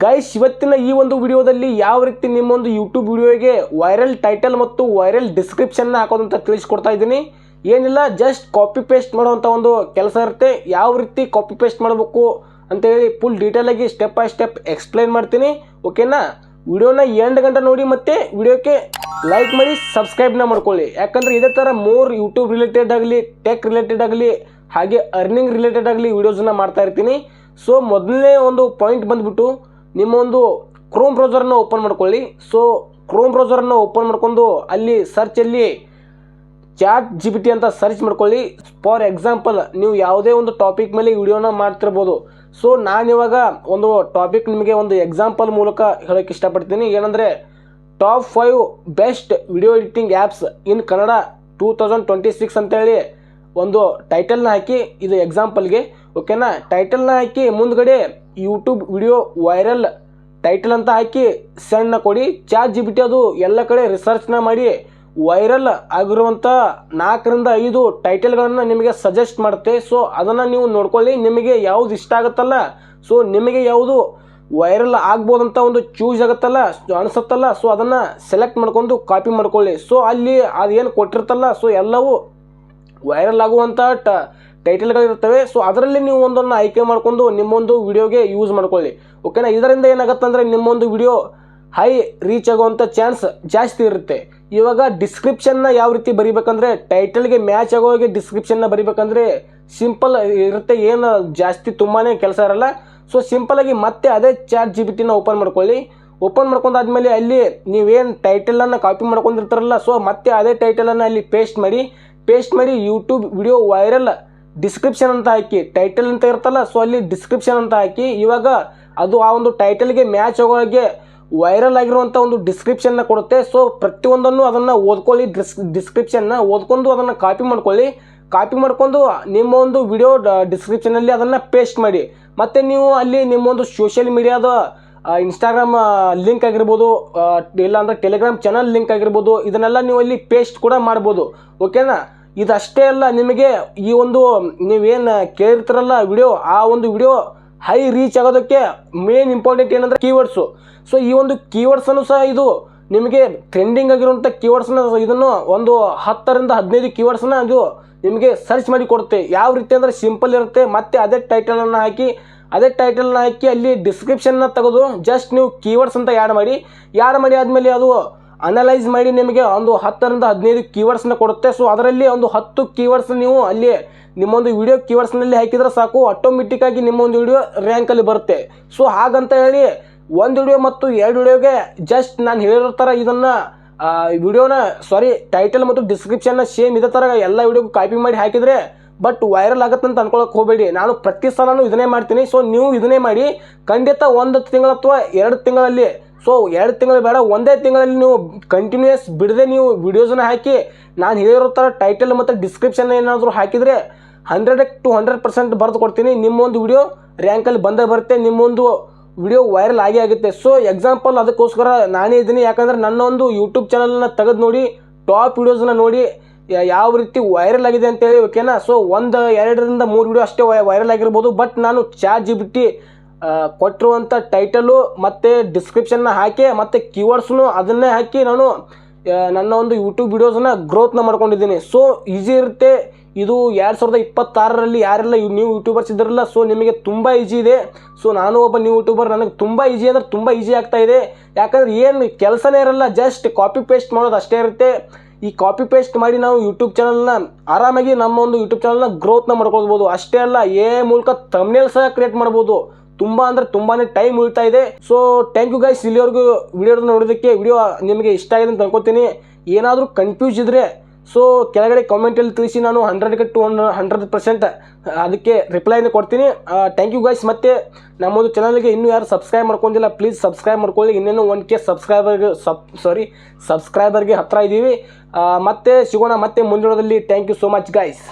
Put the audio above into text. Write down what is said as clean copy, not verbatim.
Guys ಇವತ್ತಿನ ಈ ಒಂದು ವಿಡಿಯೋದಲ್ಲಿ ಯಾವ ರೀತಿ ನಿಮ್ಮೊಂದು ಯೂಟ್ಯೂಬ್ ವಿಡಿಯೋಗೆ ವೈರಲ್ ಟೈಟಲ್ ಮತ್ತು ವೈರಲ್ ಡಿಸ್ಕ್ರಿಪ್ಷನ್ ಹಾಕೋದು ಅಂತ ತಿಳಿಸ್ಕೊಡ್ತಾ ಇದ್ದೀನಿ. ಏನಿಲ್ಲ, ಜಸ್ಟ್ ಕಾಪಿ ಪೇಸ್ಟ್ ಮಾಡುವಂಥ ಒಂದು ಕೆಲಸ ಇರುತ್ತೆ. ಯಾವ ರೀತಿ ಕಾಪಿ ಪೇಸ್ಟ್ ಮಾಡಬೇಕು ಅಂತೇಳಿ ಫುಲ್ ಡೀಟೇಲಾಗಿ ಸ್ಟೆಪ್ ಬೈ ಸ್ಟೆಪ್ ಎಕ್ಸ್ಪ್ಲೈನ್ ಮಾಡ್ತೀನಿ. ಓಕೆನಾ? ವಿಡಿಯೋನ ಎಂಡ್ ಗಂಟೆ ನೋಡಿ ಮತ್ತು ವಿಡಿಯೋಕ್ಕೆ ಲೈಕ್ ಮಾಡಿ ಸಬ್ಸ್ಕ್ರೈಬ್ನ ಮಾಡ್ಕೊಳ್ಳಿ. ಯಾಕಂದರೆ ಇದೇ ಥರ ಮೋರ್ ಯೂಟ್ಯೂಬ್ ರಿಲೇಟೆಡ್ ಆಗಲಿ, ಟೆಕ್ ರಿಲೇಟೆಡ್ ಆಗಲಿ, ಹಾಗೆ ಅರ್ನಿಂಗ್ ರಿಲೇಟೆಡ್ ಆಗಲಿ ವಿಡಿಯೋಸನ್ನ ಮಾಡ್ತಾ ಇರ್ತೀನಿ. ಸೊ ಮೊದಲನೇ ಒಂದು ಪಾಯಿಂಟ್ ಬಂದುಬಿಟ್ಟು ನಿಮ್ಮ ಒಂದು ಕ್ರೋಮ್ ಬ್ರೌಸರ್ನ ಓಪನ್ ಮಾಡ್ಕೊಳ್ಳಿ. ಸೊ ಕ್ರೋಮ್ ಬ್ರೌಸರ್ನ ಓಪನ್ ಮಾಡ್ಕೊಂಡು ಅಲ್ಲಿ ಸರ್ಚಲ್ಲಿ ChatGPT ಅಂತ ಸರ್ಚ್ ಮಾಡ್ಕೊಳ್ಳಿ. ಫಾರ್ ಎಕ್ಸಾಂಪಲ್ ನೀವು ಯಾವುದೇ ಒಂದು ಟಾಪಿಕ್ ಮೇಲೆ ವಿಡಿಯೋನ ಮಾಡ್ತಿರ್ಬೋದು. ಸೊ ನಾನಿವಾಗ ಒಂದು ಟಾಪಿಕ್ ನಿಮಗೆ ಒಂದು ಎಕ್ಸಾಂಪಲ್ ಮೂಲಕ ಹೇಳೋಕ್ಕೆ ಇಷ್ಟಪಡ್ತೀನಿ. ಏನಂದರೆ top 5 best video editing apps in Kannada 2026 ಅಂತೇಳಿ ಒಂದು ಟೈಟಲ್ನ ಹಾಕಿ, ಇದು ಎಕ್ಸಾಂಪಲ್ಗೆ. ಓಕೆನಾ? ಟೈಟಲ್ನ ಹಾಕಿ ಮುಂದ್ಗಡೆ ಯೂಟ್ಯೂಬ್ ವಿಡಿಯೋ ವೈರಲ್ ಟೈಟಲ್ ಅಂತ ಹಾಕಿ ಸೆಂಡ್ನ ಕೊಡಿ. ChatGPT ಅದು ಎಲ್ಲ ಕಡೆ ರಿಸರ್ಚ್ನ ಮಾಡಿ ವೈರಲ್ ಆಗಿರುವಂಥ 4 ರಿಂದ 5 ಟೈಟಲ್ಗಳನ್ನು ನಿಮಗೆ ಸಜೆಸ್ಟ್ ಮಾಡುತ್ತೆ. ಸೊ ಅದನ್ನು ನೀವು ನೋಡ್ಕೊಳ್ಳಿ. ನಿಮಗೆ ಯಾವುದು ಇಷ್ಟ ಆಗುತ್ತಲ್ಲ, ಸೊ ನಿಮಗೆ ಯಾವುದು ವೈರಲ್ ಆಗ್ಬೋದಂತ ಒಂದು ಚೂಸ್ ಆಗುತ್ತಲ್ಲ, ಅನಿಸುತ್ತಲ್ಲ, ಸೊ ಅದನ್ನು ಸೆಲೆಕ್ಟ್ ಮಾಡ್ಕೊಂಡು ಕಾಪಿ ಮಾಡ್ಕೊಳ್ಳಿ. ಸೊ ಅಲ್ಲಿ ಅದೇನು ಕೊಟ್ಟಿರ್ತಲ್ಲ, ಸೊ ಎಲ್ಲವೂ ವೈರಲ್ ಆಗುವಂಥ ಟೈಟಲ್ಗಳಿರ್ತವೆ. ಸೊ ಅದರಲ್ಲಿ ನೀವು ಒಂದನ್ನು ಆಯ್ಕೆ ಮಾಡಿಕೊಂಡು ನಿಮ್ಮೊಂದು ವಿಡಿಯೋಗೆ ಯೂಸ್ ಮಾಡ್ಕೊಳ್ಳಿ. ಓಕೆನಾ? ಇದರಿಂದ ಏನಾಗುತ್ತೆ ಅಂದರೆ ನಿಮ್ಮೊಂದು ವಿಡಿಯೋ ಹೈ ರೀಚ್ ಆಗುವಂಥ ಚಾನ್ಸ್ ಜಾಸ್ತಿ ಇರುತ್ತೆ. ಇವಾಗ ಡಿಸ್ಕ್ರಿಪ್ಷನ್ನ ಯಾವ ರೀತಿ ಬರೀಬೇಕಂದ್ರೆ, ಟೈಟಲ್ಗೆ ಮ್ಯಾಚ್ ಆಗೋ ಹಾಗೆ ಡಿಸ್ಕ್ರಿಪ್ಷನ್ನ ಬರೀಬೇಕಂದ್ರೆ ಸಿಂಪಲ್ ಇರುತ್ತೆ, ಏನು ಜಾಸ್ತಿ ತುಂಬಾ ಕೆಲಸ ಇರಲ್ಲ. ಸೊ ಸಿಂಪಲಾಗಿ ಮತ್ತೆ ಅದೇ ChatGPTನ ಓಪನ್ ಮಾಡ್ಕೊಳ್ಳಿ. ಓಪನ್ ಮಾಡ್ಕೊಂಡಾದ್ಮೇಲೆ ಅಲ್ಲಿ ನೀವೇನು ಟೈಟಲನ್ನು ಕಾಪಿ ಮಾಡ್ಕೊಂಡಿರ್ತಾರಲ್ಲ, ಸೊ ಮತ್ತೆ ಅದೇ ಟೈಟಲನ್ನು ಅಲ್ಲಿ ಪೇಸ್ಟ್ ಮಾಡಿ ಯೂಟ್ಯೂಬ್ ವಿಡಿಯೋ ವೈರಲ್ ಡಿಸ್ಕ್ರಿಪ್ಷನ್ ಅಂತ ಹಾಕಿ, ಟೈಟಲ್ ಅಂತ ಇರ್ತಲ್ಲ, ಸೊ ಅಲ್ಲಿ ಡಿಸ್ಕ್ರಿಪ್ಷನ್ ಅಂತ ಹಾಕಿ. ಇವಾಗ ಅದು ಆ ಒಂದು ಟೈಟಲ್ಗೆ ಮ್ಯಾಚ್ ಆಗೋ ಹಾಗೆ ವೈರಲ್ ಆಗಿರುವಂಥ ಒಂದು ಡಿಸ್ಕ್ರಿಪ್ಷನ್ನ ಕೊಡುತ್ತೆ. ಸೊ ಪ್ರತಿಯೊಂದನ್ನು ಅದನ್ನು ಓದ್ಕೊಳ್ಳಿ, ಡಿಸ್ಕ್ರಿಪ್ಷನ್ನ ಓದ್ಕೊಂಡು ಅದನ್ನು ಕಾಪಿ ಮಾಡ್ಕೊಂಡು ನಿಮ್ಮ ಒಂದು ವಿಡಿಯೋ ಡಿಸ್ಕ್ರಿಪ್ಷನಲ್ಲಿ ಅದನ್ನು ಪೇಸ್ಟ್ ಮಾಡಿ. ಮತ್ತು ನೀವು ಅಲ್ಲಿ ನಿಮ್ಮೊಂದು ಸೋಷಿಯಲ್ ಮೀಡಿಯಾದ ಇನ್ಸ್ಟಾಗ್ರಾಮ್ ಲಿಂಕ್ ಆಗಿರ್ಬೋದು, ಇಲ್ಲಾಂದರೆ ಟೆಲಿಗ್ರಾಮ್ ಚಾನಲ್ ಲಿಂಕ್ ಆಗಿರ್ಬೋದು, ಇದನ್ನೆಲ್ಲ ನೀವು ಅಲ್ಲಿ ಪೇಸ್ಟ್ ಕೂಡ ಮಾಡ್ಬೋದು. ಓಕೆನಾ? ಇದಷ್ಟೇ ಅಲ್ಲ, ನಿಮಗೆ ಈ ಒಂದು ನೀವೇನು ಕೇಳಿರ್ತೀರಲ್ಲ ವಿಡಿಯೋ, ಆ ಒಂದು ವಿಡಿಯೋ ಹೈ ರೀಚ್ ಆಗೋದಕ್ಕೆ ಮೇನ್ ಇಂಪಾರ್ಟೆಂಟ್ ಏನಂದರೆ ಕೀವರ್ಡ್ಸು. ಸೊ ಈ ಒಂದು ಕೀವರ್ಡ್ಸನ್ನು ಸಹ ಇದು ನಿಮಗೆ ಟ್ರೆಂಡಿಂಗ್ ಆಗಿರುವಂಥ ಕೀವರ್ಡ್ಸ್ನ ಇದನ್ನು ಒಂದು 10 ರಿಂದ 15 ಕೀವರ್ಡ್ಸ್ನ ಅದು ನಿಮಗೆ ಸರ್ಚ್ ಮಾಡಿ ಕೊಡುತ್ತೆ. ಯಾವ ರೀತಿ ಅಂದರೆ ಸಿಂಪಲ್ ಇರುತ್ತೆ. ಮತ್ತು ಅದೇ ಟೈಟಲನ್ನು ಹಾಕಿ ಅಲ್ಲಿ ಡಿಸ್ಕ್ರಿಪ್ಷನ್ನ ತೆಗೆದು ಜಸ್ಟ್ ನೀವು ಕೀವರ್ಡ್ಸ್ ಅಂತ ಆ್ಯಡ್ ಮಾಡಿ ಆದಮೇಲೆ ಅದು ಅನಲೈಸ್ ಮಾಡಿ ನಿಮಗೆ ಒಂದು 10 ರಿಂದ 15 ಕೀವರ್ಡ್ಸ್ನ ಕೊಡುತ್ತೆ. ಸೊ ಅದರಲ್ಲಿ ಒಂದು 10 ಕೀವರ್ಡ್ಸ್ ನೀವು ಅಲ್ಲಿ ನಿಮ್ಮೊಂದು ವಿಡಿಯೋ ಕೀವರ್ಡ್ಸ್ನಲ್ಲಿ ಹಾಕಿದರೆ ಸಾಕು, ಆಟೋಮೆಟಿಕ್ಕಾಗಿ ನಿಮ್ಮೊಂದು ವಿಡಿಯೋ ರ್ಯಾಂಕಲ್ಲಿ ಬರುತ್ತೆ. ಸೊ ಹಾಗಂತ ಹೇಳಿ ಒಂದು ವಿಡಿಯೋ ಮತ್ತು 2 ವಿಡಿಯೋಗೆ ಜಸ್ಟ್ ನಾನು ಹೇಳಿರೋ ಥರ ಇದನ್ನು ಟೈಟಲ್ ಮತ್ತು ಡಿಸ್ಕ್ರಿಪ್ಷನ್ನ ಸೇಮ್ ಇದೇ ಥರ ಎಲ್ಲ ವಿಡಿಯೋಗೂ ಕಾಪಿ ಮಾಡಿ ಹಾಕಿದರೆ ಬಟ್ ವೈರಲ್ ಆಗುತ್ತೆ ಅಂತ ಅನ್ಕೊಳ್ಳೋಕೆ ಹೋಗಬೇಡಿ. ನಾನು ಪ್ರತಿ ಸಲನೂ ಇದನ್ನೇ ಮಾಡ್ತೀನಿ. ಸೊ ನೀವು ಇದನ್ನೇ ಮಾಡಿ, ಖಂಡಿತ 1 ತಿಂಗಳು ಅಥವಾ 2 ತಿಂಗಳಲ್ಲಿ, ಸೊ 2 ತಿಂಗಳು ಬೇಡ, 1 ತಿಂಗಳಲ್ಲಿ ನೀವು ಕಂಟಿನ್ಯೂಯಸ್ ಬಿಡದೆ ನೀವು ವಿಡಿಯೋಸನ್ನ ಹಾಕಿ ನಾನು ಹೇಳಿರೋ ಥರ ಟೈಟಲ್ ಮತ್ತು ಡಿಸ್ಕ್ರಿಪ್ಷನ್ ಏನಾದರೂ ಹಾಕಿದರೆ 100 to 100% ಬರೆದು ಕೊಡ್ತೀನಿ. ನಿಮ್ಮೊಂದು ವಿಡಿಯೋ ರ್ಯಾಂಕಲ್ಲಿ ಬಂದೇ ಬರುತ್ತೆ, ನಿಮ್ಮೊಂದು ವಿಡಿಯೋ ವೈರಲ್ ಆಗುತ್ತೆ. ಸೊ ಎಕ್ಸಾಂಪಲ್ ಅದಕ್ಕೋಸ್ಕರ ನಾನೇ ಇದ್ದೀನಿ. ಯಾಕಂದರೆ ನನ್ನೊಂದು ಯೂಟ್ಯೂಬ್ ಚಾನಲನ್ನು ತೆಗೆದು ನೋಡಿ, ಟಾಪ್ ವಿಡಿಯೋಸನ್ನ ನೋಡಿ ಯಾವ ರೀತಿ ವೈರಲ್ ಆಗಿದೆ ಅಂತೇಳಿ. ಓಕೆನಾ? ಸೊ 1, 2 ರಿಂದ 3 ವಿಡಿಯೋ ಅಷ್ಟೇ ವೈರಲ್ ಆಗಿರ್ಬೋದು. ಬಟ್ ನಾನು ChatGPT ಕೊಟ್ಟಿರುವಂಥ ಟೈಟಲು ಮತ್ತು ಡಿಸ್ಕ್ರಿಪ್ಷನ್ನ ಹಾಕಿ ಮತ್ತು ಕೀವರ್ಡ್ಸ್ನು ಅದನ್ನೇ ಹಾಕಿ ನಾನು ನನ್ನ ಒಂದು ಯೂಟ್ಯೂಬ್ ವಿಡಿಯೋಸನ್ನ ಗ್ರೋತ್ನ ಮಾಡ್ಕೊಂಡಿದ್ದೀನಿ. ಸೊ ಈಸಿ ಇರುತ್ತೆ ಇದು. 2026ರಲ್ಲಿ ಯಾರೆಲ್ಲ ನೀವು ಯೂಟ್ಯೂಬರ್ಸ್ ಇದ್ದಿರಲ್ಲ, ಸೊ ನಿಮಗೆ ತುಂಬ ಈಸಿ ಇದೆ. ಸೊ ನಾನು ಒಬ್ಬ ನ್ಯೂ ಯೂಟ್ಯೂಬರ್, ನನಗೆ ತುಂಬ ಈಸಿ ಅಂದರೆ ತುಂಬ ಈಸಿ ಆಗ್ತಾ ಇದೆ. ಯಾಕಂದರೆ ಏನು ಕೆಲಸನೇ ಇರಲ್ಲ, ಜಸ್ಟ್ ಕಾಪಿ ಪೇಸ್ಟ್ ಮಾಡೋದು ಅಷ್ಟೇ ಇರುತ್ತೆ. ಈ ಕಾಪಿ ಪೇಸ್ಟ್ ಮಾಡಿ ನಾವು ಯೂಟ್ಯೂಬ್ ಚಾನಲ್ನ ಆರಾಮಾಗಿ ನಮ್ಮ ಒಂದು ಯೂಟ್ಯೂಬ್ ಚಾನಲ್ನ ಗ್ರೋತ್ನ ಮಾಡ್ಕೊಳ್ಬೋದು. ಅಷ್ಟೇ ಅಲ್ಲ, ಮೂಲಕ ಥಂಬ್ನೇಲ್ ಸಹ ಕ್ರಿಯೇಟ್ ಮಾಡ್ಬೋದು. ತುಂಬ ಅಂದರೆ ತುಂಬಾ ಟೈಮ್ ಉಳಿತಾ ಇದೆ. ಸೊ ಥ್ಯಾಂಕ್ ಯು ಗೈಸ್, ಇಲ್ಲಿವರೆಗೂ ವಿಡಿಯೋ ನೋಡೋದಕ್ಕೆ. ವಿಡಿಯೋ ನಿಮಗೆ ಇಷ್ಟ ಆಗಿದೆ ಅಂತ ಅನ್ಕೋತೀನಿ. ಏನಾದರೂ ಕನ್ಫ್ಯೂಸ್ ಇದ್ದರೆ ಸೊ ಕೆಳಗಡೆ ಕಾಮೆಂಟಲ್ಲಿ ತಿಳಿಸಿ, ನಾನು 100 to 100% ಅದಕ್ಕೆ ರಿಪ್ಲೈನ ಕೊಡ್ತೀನಿ. Thank you guys. ಮತ್ತು ನಮ್ಮೊಂದು ಚಾನಲ್ಗೆ ಇನ್ನೂ ಯಾರು ಸಬ್ಸ್ಕ್ರೈಬ್ ಮಾಡ್ಕೊಂಡಿಲ್ಲ, ಪ್ಲೀಸ್ ಸಬ್ಸ್ಕ್ರೈಬ್ ಮಾಡ್ಕೊಳ್ಳಿ. ಇನ್ನೇನು 1K ಸಬ್ಸ್ಕ್ರೈಬರ್ಗೆ ಹತ್ತಿರ ಇದ್ದೀವಿ. ಮತ್ತೆ ಸಿಗೋಣ ಮತ್ತೆ ಮುಂದಿನದಲ್ಲಿ. Thank you so much guys.